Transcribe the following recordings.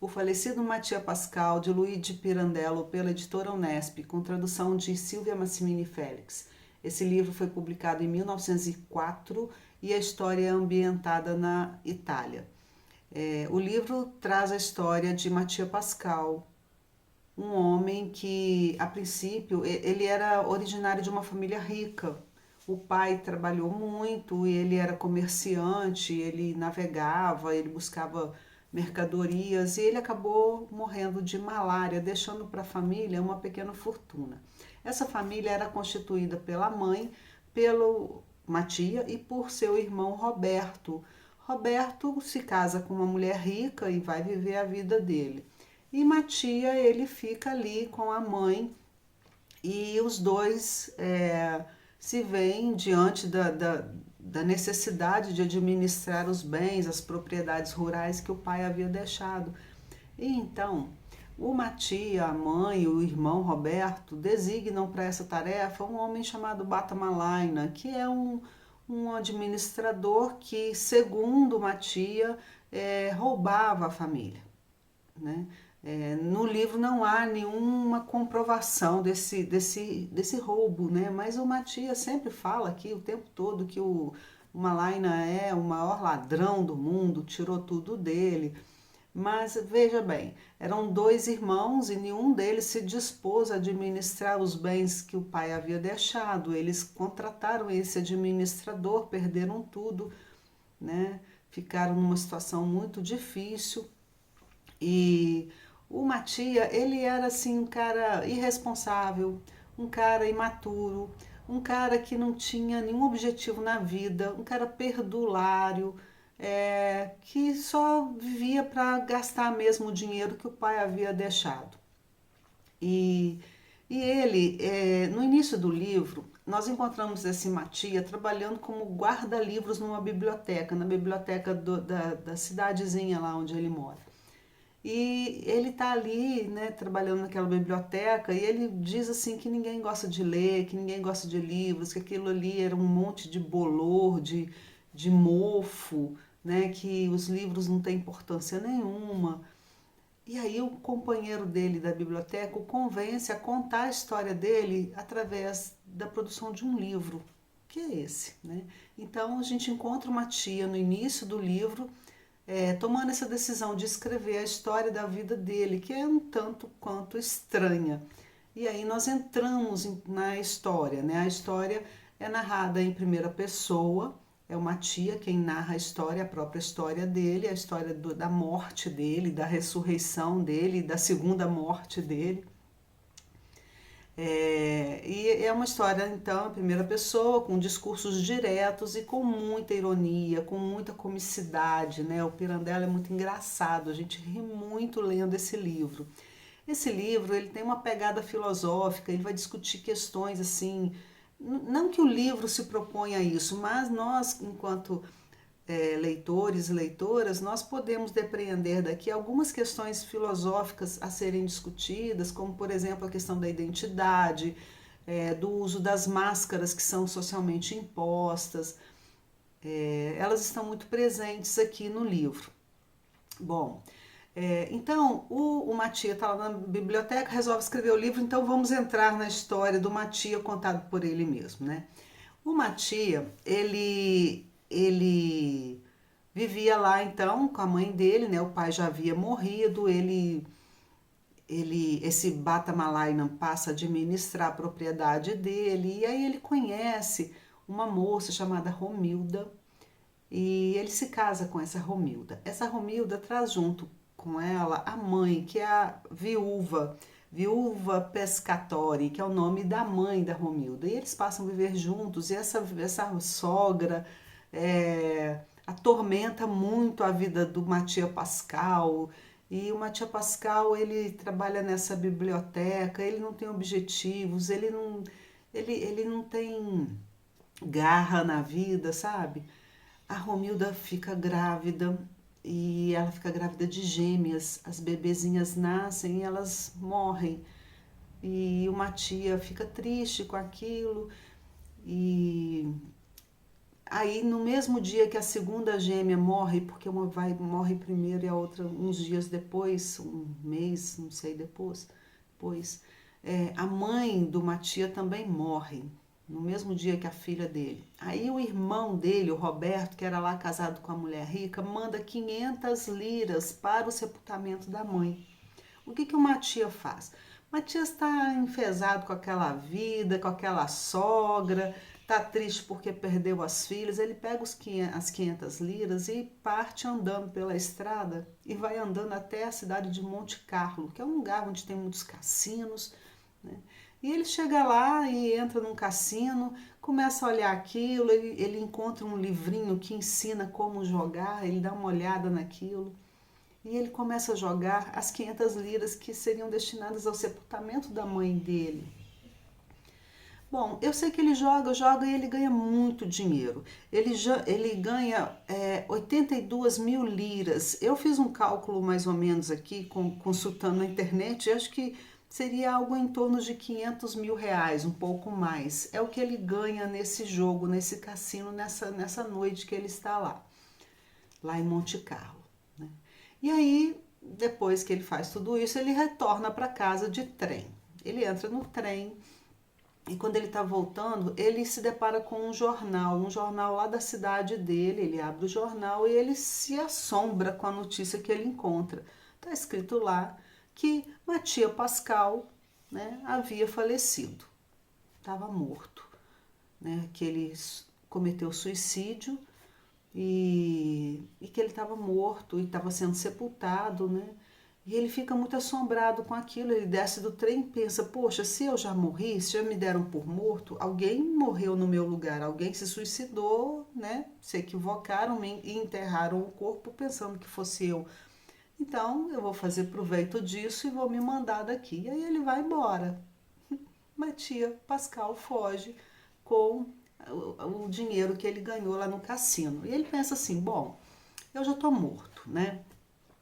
O Falecido Mattia Pascal, de Luigi Pirandello, pela editora Unesp, com tradução de Silvia Massimini Félix. Esse livro foi publicado em 1904 e a história é ambientada na Itália. O livro traz a história de Mattia Pascal, um homem que, a princípio, ele era originário de uma família rica. O pai trabalhou muito, ele era comerciante, ele navegava, ele buscava mercadorias e ele acabou morrendo de malária, deixando para a família uma pequena fortuna. Essa família era constituída pela mãe, pelo Mattia e por seu irmão Roberto. Roberto se casa com uma mulher rica e vai viver a vida dele. E Mattia, ele fica ali com a mãe e os dois se veem diante da necessidade de administrar os bens, as propriedades rurais que o pai havia deixado. E então, o Mattia, a mãe e o irmão Roberto designam para essa tarefa um homem chamado Bata Malaina, que é um administrador que, segundo Mattia, roubava a família, né? No livro não há nenhuma comprovação desse roubo, né? Mas o Matias sempre fala aqui o tempo todo que o Malaina é o maior ladrão do mundo, tirou tudo dele. Mas veja bem, eram dois irmãos e nenhum deles se dispôs a administrar os bens que o pai havia deixado. Eles contrataram esse administrador, perderam tudo, né? Ficaram numa situação muito difícil. E o Mattia, ele era assim um cara irresponsável, um cara imaturo, um cara que não tinha nenhum objetivo na vida, um cara perdulário, que só vivia para gastar mesmo o dinheiro que o pai havia deixado. E, e ele, no início do livro, nós encontramos esse Mattia trabalhando como guarda-livros numa biblioteca, na biblioteca da cidadezinha lá onde ele mora. E ele está ali, né, trabalhando naquela biblioteca, e ele diz assim que ninguém gosta de ler, que ninguém gosta de livros, que aquilo ali era um monte de bolor, de mofo, né, que os livros não têm importância nenhuma. E aí o companheiro dele da biblioteca o convence a contar a história dele através da produção de um livro, que é esse, né? Então a gente encontra uma tia no início do livro tomando essa decisão de escrever a história da vida dele, que é um tanto quanto estranha. E aí nós entramos na história, né? A história é narrada em primeira pessoa, é uma tia quem narra a história, a própria história dele, a história da morte dele, da ressurreição dele, da segunda morte dele. E é uma história, então, em primeira pessoa, com discursos diretos e com muita ironia, com muita comicidade, né? O Pirandello é muito engraçado, a gente ri muito lendo esse livro. Esse livro, ele tem uma pegada filosófica, ele vai discutir questões assim, não que o livro se proponha a isso, mas nós, enquanto leitores e leitoras, nós podemos depreender daqui algumas questões filosóficas a serem discutidas, como, por exemplo, a questão da identidade, do uso das máscaras que são socialmente impostas. Elas estão muito presentes aqui no livro. Bom, então o Mattia está lá na biblioteca, resolve escrever o livro, então vamos entrar na história do Mattia contado por ele mesmo, né? O Mattia, ele vivia lá então com a mãe dele, né? O pai já havia morrido, esse Bata Malaina passa a administrar a propriedade dele e aí ele conhece uma moça chamada Romilda e ele se casa com essa Romilda. Essa Romilda traz junto com ela a mãe, que é a Viúva Pescatori, que é o nome da mãe da Romilda. E eles passam a viver juntos e essa sogra atormenta muito a vida do Mattia Pascal. E o Mattia Pascal, ele trabalha nessa biblioteca, ele não tem objetivos, ele não tem garra na vida, sabe? A Romilda fica grávida e ela fica grávida de gêmeas. As bebezinhas nascem e elas morrem. E uma tia fica triste com aquilo e Aí no mesmo dia que a segunda gêmea morre, porque morre primeiro e a outra uns dias depois, um mês, não sei depois, a mãe do Matia também morre, no mesmo dia que a filha dele. Aí o irmão dele, o Roberto, que era lá casado com a mulher rica, manda 500 liras para o sepultamento da mãe. O que o Matias faz? Matias está enfesado com aquela vida, com aquela sogra, está triste porque perdeu as filhas. Ele pega as 500 liras e parte andando pela estrada e vai andando até a cidade de Monte Carlo, que é um lugar onde tem muitos cassinos, né? E ele chega lá e entra num cassino, começa a olhar aquilo, ele encontra um livrinho que ensina como jogar, ele dá uma olhada naquilo. E ele começa a jogar as 500 liras que seriam destinadas ao sepultamento da mãe dele. Bom, eu sei que ele joga e ele ganha muito dinheiro. Ele ganha 82 mil liras. Eu fiz um cálculo mais ou menos aqui, consultando na internet, e acho que seria algo em torno de 500 mil reais, um pouco mais. É o que ele ganha nesse jogo, nesse cassino, nessa noite que ele está lá em Monte Carlo, né? E aí, depois que ele faz tudo isso, ele retorna para casa de trem. Ele entra no trem e quando ele está voltando, ele se depara com um jornal lá da cidade dele. Ele abre o jornal e ele se assombra com a notícia que ele encontra. Está escrito lá que Matias Pascal, né, havia falecido, estava morto, né, que ele cometeu suicídio e que ele estava morto e estava sendo sepultado, né? E ele fica muito assombrado com aquilo. Ele desce do trem e pensa: poxa, se eu já morri, se já me deram por morto, alguém morreu no meu lugar, alguém se suicidou, né? Se equivocaram e enterraram o corpo pensando que fosse eu. Então eu vou fazer proveito disso e vou me mandar daqui. E aí ele vai embora. Matias Pascal foge com o dinheiro que ele ganhou lá no cassino. E ele pensa assim: bom, eu já estou morto, né?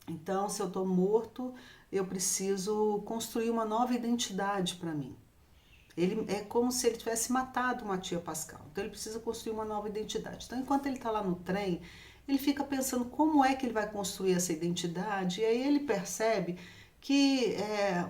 Então, se eu estou morto, eu preciso construir uma nova identidade para mim. Ele é como se ele tivesse matado Matias Pascal. Então, ele precisa construir uma nova identidade. Então, enquanto ele está lá no trem, ele fica pensando como é que ele vai construir essa identidade. E aí ele percebe que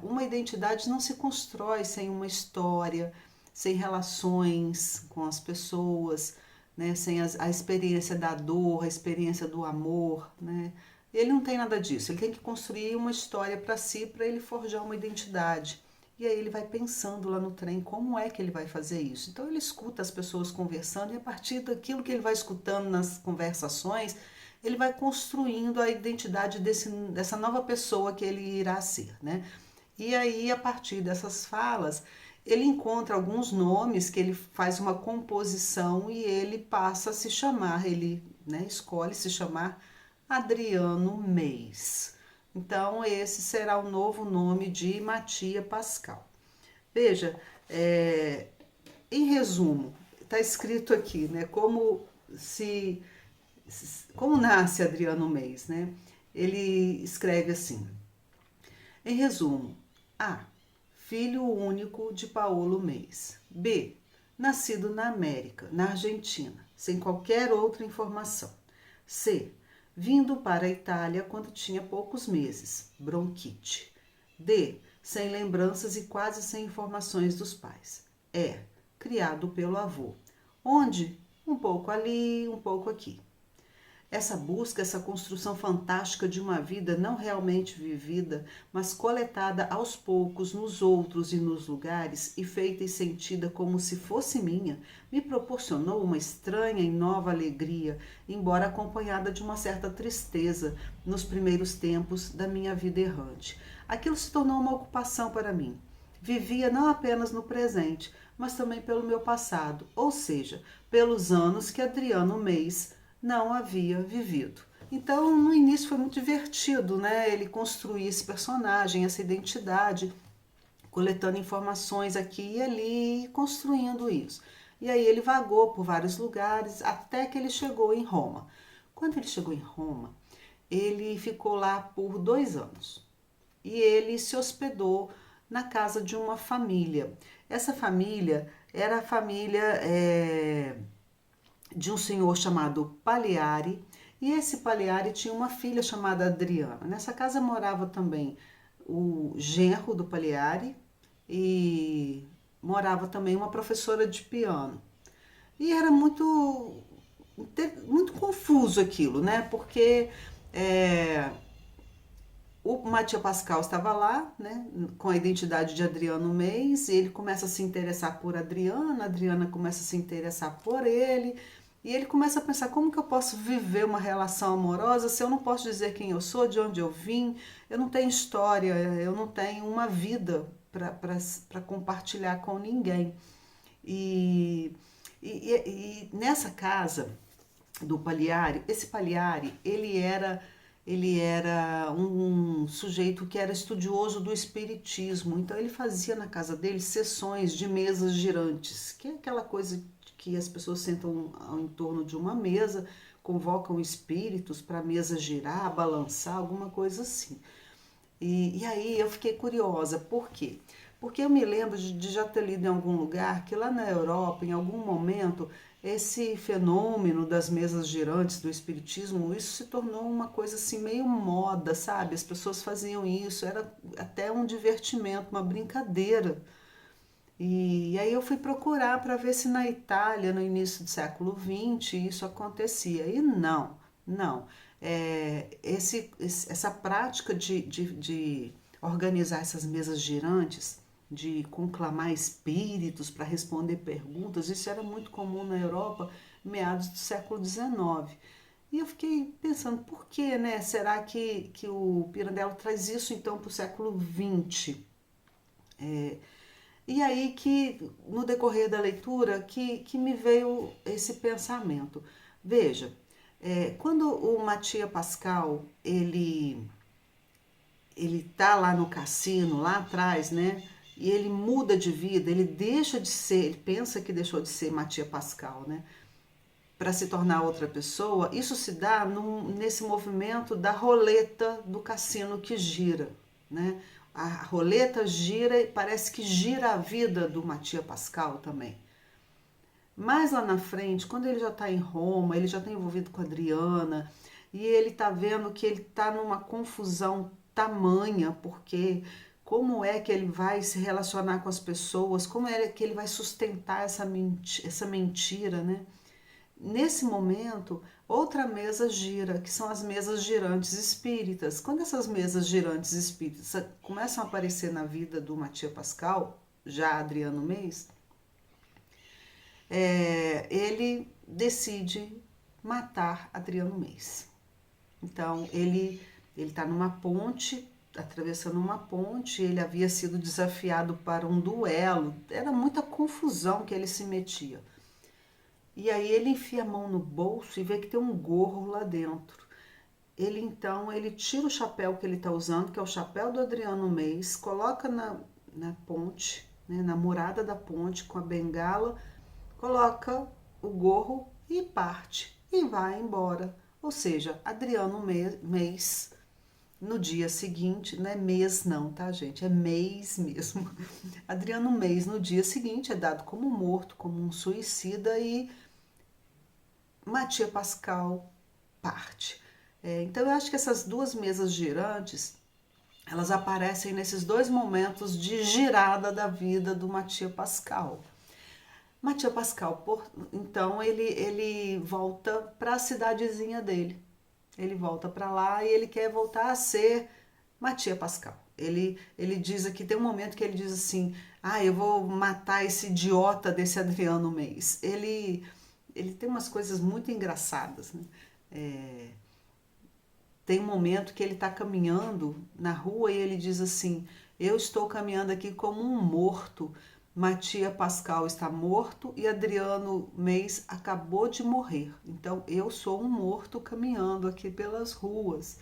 uma identidade não se constrói sem uma história, sem relações com as pessoas, né? Sem a experiência da dor, a experiência do amor, né? Ele não tem nada disso, ele tem que construir uma história para si, para ele forjar uma identidade. E aí ele vai pensando lá no trem como é que ele vai fazer isso. Então ele escuta as pessoas conversando e a partir daquilo que ele vai escutando nas conversações, ele vai construindo a identidade dessa nova pessoa que ele irá ser, né? E aí, a partir dessas falas, ele encontra alguns nomes que ele faz uma composição e ele passa a se chamar, ele, né, escolhe se chamar Adriano Meis. Então, esse será o novo nome de Matias Pascal. Veja, em resumo, está escrito aqui, né, como nasce Adriano Meis, né? Ele escreve assim: em resumo, A. Filho único de Paulo Meis. B. Nascido na América, na Argentina, sem qualquer outra informação. C. Vindo para a Itália quando tinha poucos meses, bronquite. D. Sem lembranças e quase sem informações dos pais. E. Criado pelo avô. Onde? Um pouco ali, um pouco aqui. Essa busca, essa construção fantástica de uma vida não realmente vivida, mas coletada aos poucos nos outros e nos lugares e feita e sentida como se fosse minha, me proporcionou uma estranha e nova alegria, embora acompanhada de uma certa tristeza nos primeiros tempos da minha vida errante. Aquilo se tornou uma ocupação para mim. Vivia não apenas no presente, mas também pelo meu passado, ou seja, pelos anos que Adriano Meis não havia vivido. Então, no início foi muito divertido, né? Ele construir esse personagem, essa identidade, coletando informações aqui e ali, construindo isso. E aí ele vagou por vários lugares até que ele chegou em Roma. Quando ele chegou em Roma, ele ficou lá por 2 anos e ele se hospedou na casa de uma família. Essa família era a família de um senhor chamado Pagliari, e esse Pagliari tinha uma filha chamada Adriana. Nessa casa morava também o genro do Pagliari e morava também uma professora de piano. E era muito confuso aquilo, né? Porque o Mattia Pascal estava lá, né, com a identidade de Adriano Meis, e ele começa a se interessar por Adriana, a Adriana começa a se interessar por ele, e ele começa a pensar como que eu posso viver uma relação amorosa se eu não posso dizer quem eu sou, de onde eu vim, eu não tenho história, eu não tenho uma vida para compartilhar com ninguém. E, e nessa casa do Pagliari, esse Pagliari, ele era um sujeito que era estudioso do espiritismo, então ele fazia na casa dele sessões de mesas girantes, que é aquela coisa que as pessoas sentam em torno de uma mesa, convocam espíritos para a mesa girar, balançar, alguma coisa assim. E aí eu fiquei curiosa, por quê? Porque eu me lembro de já ter lido em algum lugar que lá na Europa, em algum momento, esse fenômeno das mesas girantes do espiritismo, isso se tornou uma coisa assim meio moda, sabe? As pessoas faziam isso, era até um divertimento, uma brincadeira. E aí eu fui procurar para ver se na Itália, no início do século XX, isso acontecia. E não. Essa prática de organizar essas mesas girantes, de conclamar espíritos para responder perguntas, isso era muito comum na Europa, meados do século XIX. E eu fiquei pensando, por que, né? Será que o Pirandello traz isso então para o século XX? E aí que, no decorrer da leitura, que me veio esse pensamento. Veja, quando o Mattia Pascal, ele tá lá no cassino, lá atrás, né? E ele muda de vida, ele deixa de ser, ele pensa que deixou de ser Mattia Pascal, né? Para se tornar outra pessoa, isso se dá nesse movimento da roleta do cassino que gira, né? A roleta gira e parece que gira a vida do Mattia Pascal também. Mais lá na frente, quando ele já está em Roma, ele já está envolvido com a Adriana, e ele está vendo que ele está numa confusão tamanha, porque como é que ele vai se relacionar com as pessoas, como é que ele vai sustentar essa mentira, né? Nesse momento, outra mesa gira, que são as mesas girantes espíritas. Quando essas mesas girantes espíritas começam a aparecer na vida do Mattia Pascal, já Adriano Meis, ele decide matar Adriano Meis. Então, ele está numa ponte, atravessando uma ponte, ele havia sido desafiado para um duelo, era muita confusão que ele se metia. E aí ele enfia a mão no bolso e vê que tem um gorro lá dentro. Ele tira o chapéu que ele está usando, que é o chapéu do Adriano Meis, coloca na ponte, né, na murada da ponte com a bengala, coloca o gorro e parte. E vai embora. Ou seja, Adriano Meis, no dia seguinte, não é mês não, tá gente? É mês mesmo. Adriano Meis, no dia seguinte, é dado como morto, como um suicida e Mattia Pascal parte. Então eu acho que essas duas mesas girantes, elas aparecem nesses dois momentos de girada da vida do Mattia Pascal. Mattia Pascal, então ele volta para a cidadezinha dele. Ele volta para lá e ele quer voltar a ser Mattia Pascal. Ele diz aqui, tem um momento que ele diz assim, eu vou matar esse idiota desse Adriano Meis. Ele tem umas coisas muito engraçadas, né? Tem um momento que ele está caminhando na rua e ele diz assim, eu estou caminhando aqui como um morto, Mattia Pascal está morto e Adriano Meis acabou de morrer. Então eu sou um morto caminhando aqui pelas ruas.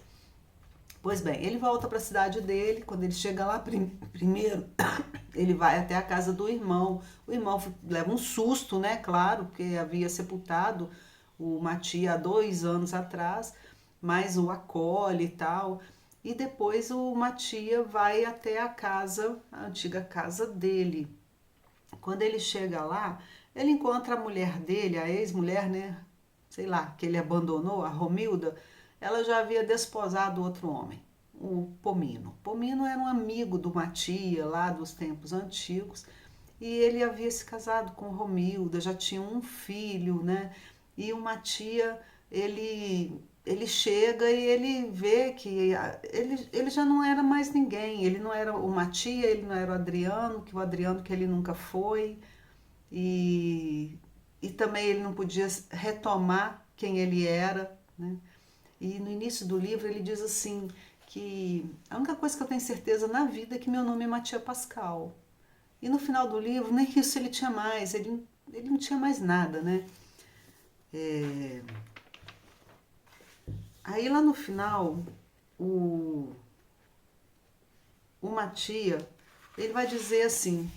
Pois bem, ele volta para a cidade dele, quando ele chega lá primeiro, ele vai até a casa do irmão. O irmão leva um susto, né? Claro, porque havia sepultado o Mattia há 2 anos atrás, mas o acolhe e tal. E depois o Mattia vai até a antiga casa dele. Quando ele chega lá, ele encontra a mulher dele, a ex-mulher, né? Sei lá, que ele abandonou, a Romilda, ela já havia desposado outro homem, o Pomino. Pomino era um amigo do Matia, lá dos tempos antigos, e ele havia se casado com Romilda, já tinha um filho, né? E o Matia, ele chega e ele vê que ele já não era mais ninguém, ele não era o Matia, ele não era o Adriano que ele nunca foi, e, e também ele não podia retomar quem ele era, né? E no início do livro ele diz assim, que a única coisa que eu tenho certeza na vida é que meu nome é Matia Pascal. E no final do livro, nem isso ele tinha mais, ele não tinha mais nada, né? É... Aí lá no final, o, o Matia, ele vai dizer assim,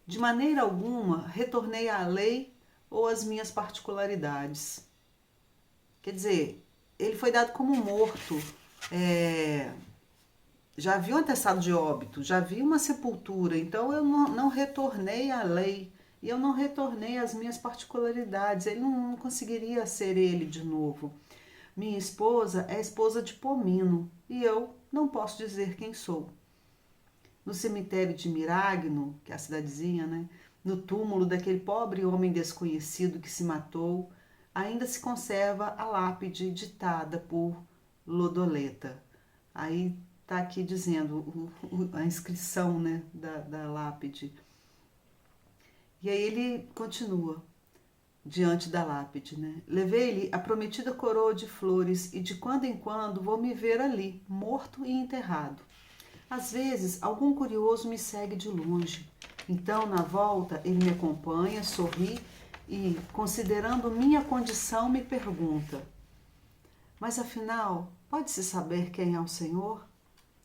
de maneira alguma retornei à lei ou às minhas particularidades. Quer dizer, ele foi dado como morto, é, já havia um atestado de óbito, já havia uma sepultura, então eu não retornei à lei e eu não retornei às minhas particularidades. Ele não conseguiria ser ele de novo. Minha esposa é esposa de Pomino e eu não posso dizer quem sou. No cemitério de Miragno, que é a cidadezinha, né? No túmulo daquele pobre homem desconhecido que se matou, ainda se conserva a lápide ditada por Lodoleta. Aí está aqui dizendo a inscrição, né, da lápide. E aí ele continua diante da lápide, né? Levei-lhe a prometida coroa de flores e de quando em quando vou me ver ali, morto e enterrado. Às vezes, algum curioso me segue de longe. Então, na volta, ele me acompanha, sorri e, considerando minha condição, me pergunta: mas afinal, pode-se saber quem é o Senhor?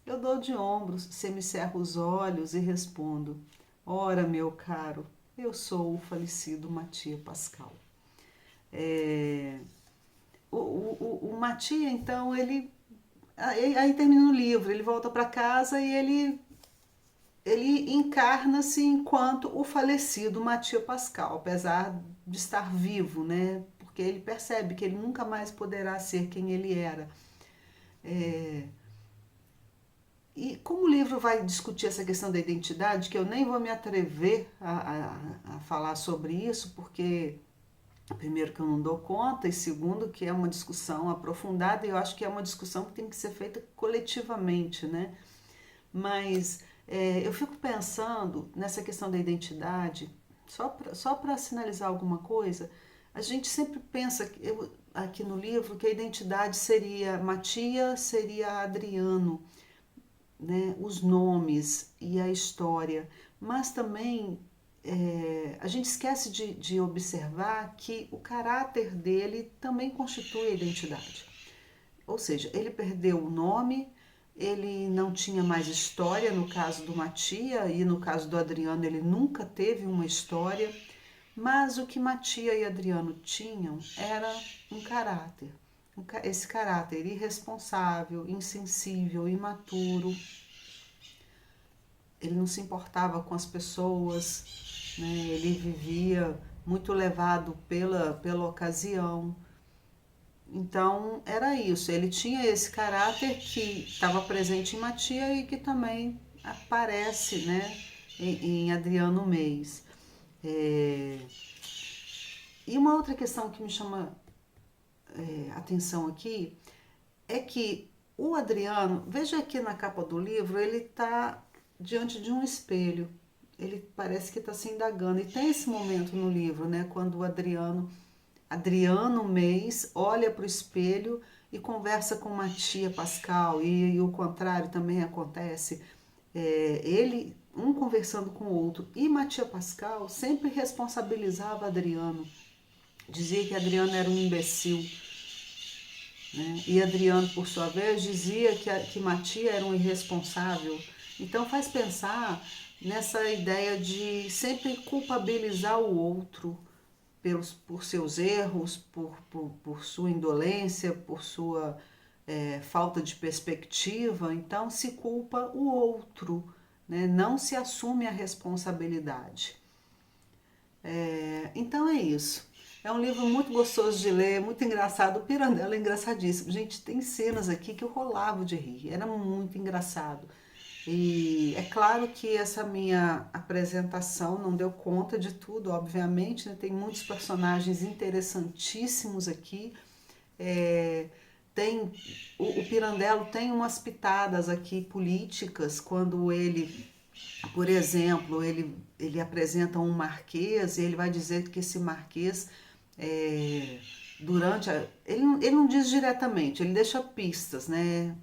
Eu dou de ombros, semicerro os olhos e respondo: ora, meu caro, eu sou o falecido Matia Pascal. É, o Matia, então, ele. Aí termina o livro, ele volta para casa e ele encarna-se enquanto o falecido Matia Pascal, apesar de estar vivo, né? Porque ele percebe que ele nunca mais poderá ser quem ele era. É, e como o livro vai discutir essa questão da identidade, que eu nem vou me atrever a falar sobre isso, porque primeiro que eu não dou conta, e segundo que é uma discussão aprofundada, e eu acho que é uma discussão que tem que ser feita coletivamente, né? Mas eu fico pensando nessa questão da identidade, só para sinalizar alguma coisa, a gente sempre pensa, aqui no livro, que a identidade seria Matia, seria Adriano, né, os nomes e a história, mas também a gente esquece de observar que o caráter dele também constitui a identidade. Ou seja, ele perdeu o nome, ele não tinha mais história, no caso do Matia, e no caso do Adriano ele nunca teve uma história, mas o que Matia e Adriano tinham era um caráter. Esse caráter irresponsável, insensível, imaturo. Ele não se importava com as pessoas, né? Ele vivia muito levado pela ocasião. Então era isso, ele tinha esse caráter que estava presente em Matia e que também aparece, né, em Adriano Meis. E uma outra questão que me chama atenção aqui é que o Adriano, veja aqui na capa do livro, ele está diante de um espelho. Ele parece que está se indagando. E tem esse momento no livro, né, quando o Adriano Meis olha para o espelho e conversa com Matia Pascal, e o contrário também acontece. Ele, um conversando com o outro, e Matia Pascal sempre responsabilizava Adriano. Dizia que Adriano era um imbecil, né? E Adriano, por sua vez, dizia que Matia era um irresponsável. Então faz pensar nessa ideia de sempre culpabilizar o outro por seus erros, por sua indolência, por sua falta de perspectiva. Então se culpa o outro, né? Não se assume a responsabilidade. Então é isso. É um livro muito gostoso de ler, muito engraçado. O Pirandello é engraçadíssimo. Gente, tem cenas aqui que eu rolava de rir. Era muito engraçado. E é claro que essa minha apresentação não deu conta de tudo, obviamente, né? Tem muitos personagens interessantíssimos aqui. É, tem o Pirandello tem umas pitadas aqui políticas quando ele, por exemplo, ele apresenta um marquês e ele vai dizer que esse marquês é, durante a, ele não diz diretamente, ele deixa pistas, né?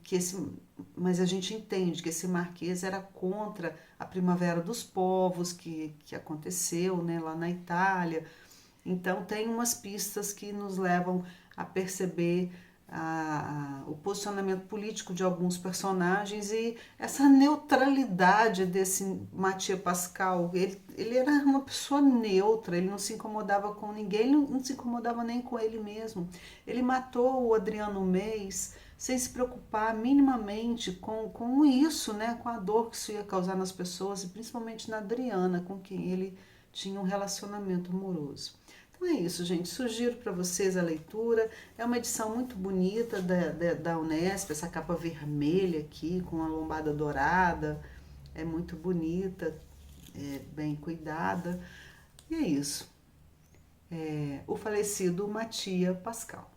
Mas a gente entende que esse marquês era contra a Primavera dos Povos que aconteceu, né, lá na Itália. Então tem umas pistas que nos levam a perceber o posicionamento político de alguns personagens e essa neutralidade desse Mathieu Pascal. Ele era uma pessoa neutra, ele não se incomodava com ninguém, ele não se incomodava nem com ele mesmo. Ele matou o Adriano Meis sem se preocupar minimamente com isso, né? Com a dor que isso ia causar nas pessoas, e principalmente na Adriana, com quem ele tinha um relacionamento amoroso. Então é isso, gente. Sugiro para vocês a leitura. É uma edição muito bonita da Unesp, essa capa vermelha aqui, com a lombada dourada. É muito bonita, bem cuidada. E é isso. O falecido Mathieu Pascal.